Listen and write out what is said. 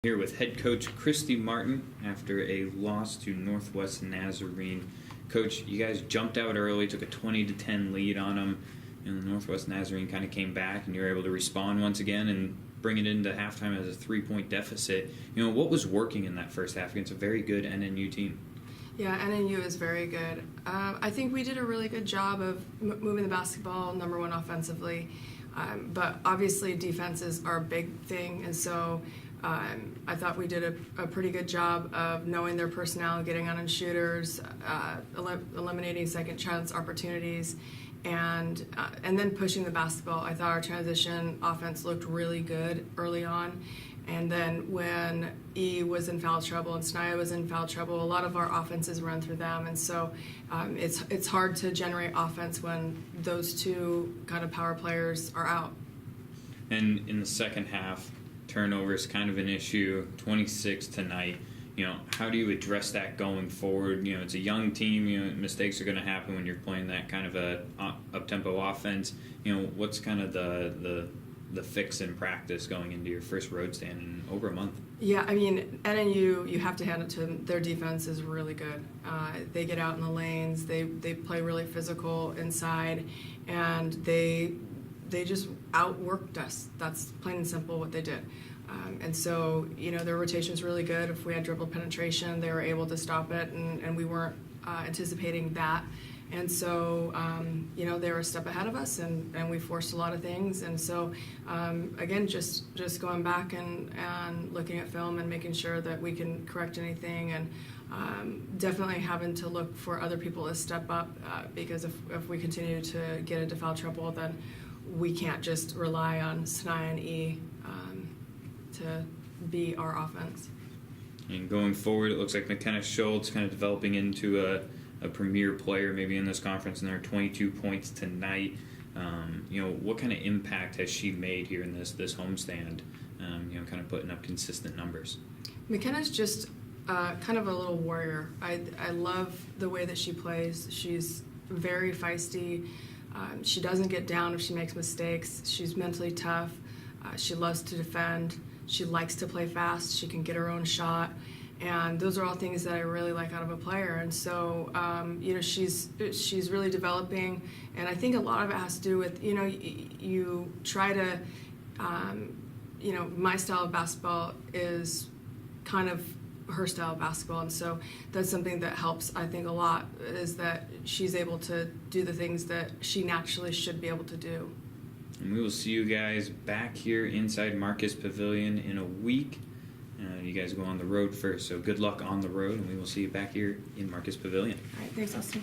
Here with head coach Christy Martin after a loss to Northwest Nazarene. Coach, you guys jumped out early, took a 20-10 lead on them, and the Northwest Nazarene kind of came back, and you were able to respond once again and bring it into halftime as a 3-point deficit. You know, what was working in that first half against a very good NNU team? Yeah, NNU is very good. I think we did a really good job of moving the basketball, number one offensively, but obviously defenses are a big thing, and so I thought we did a pretty good job of knowing their personnel, getting on shooters, eliminating second chance opportunities, and then pushing the basketball. I thought our transition offense looked really good early on, and then when E was in foul trouble and Snaya was in foul trouble, a lot of our offenses run through them, and so it's hard to generate offense when those two kind of power players are out. And in the second half, turnovers kind of an issue, 26 tonight. You know, how do you address that going forward? You know, it's a young team. You know, mistakes are going to happen when you're playing that kind of a up-tempo offense. You know, what's kind of the fix in practice going into your first road stand in over a month? Yeah, I mean, NNU, you have to hand it to them. Their defense is really good. They get out in the lanes. They play really physical inside, and they just outworked us. That's plain and simple what they did. And so, you know, their rotation is really good. If we had dribble penetration, they were able to stop it, and we weren't anticipating that. And so, you know, they were a step ahead of us, and we forced a lot of things. And so, again, just going back and looking at film and making sure that we can correct anything, and definitely having to look for other people to step up, because if we continue to get into foul trouble, then we can't just rely on Snaya and E to be our offense. And going forward, it looks like McKenna Schultz kind of developing into a premier player maybe in this conference, and there are 22 points tonight. You know, what kind of impact has she made here in this homestand, you know, kind of putting up consistent numbers? McKenna's just kind of a little warrior. I love the way that she plays. She's very feisty. She doesn't get down if she makes mistakes. She's mentally tough. She loves to defend. She likes to play fast. She can get her own shot. And those are all things that I really like out of a player. And so, you know, she's really developing. And I think a lot of it has to do with, you know, you try to, you know, my style of basketball is kind of her style of basketball, and so that's something that helps, I think, a lot, is that she's able to do the things that she naturally should be able to do. And we will see you guys back here inside Marcus Pavilion in a week. You guys go on the road first, so good luck on the road, and we will see you back here in Marcus Pavilion. All right, thanks, Austin.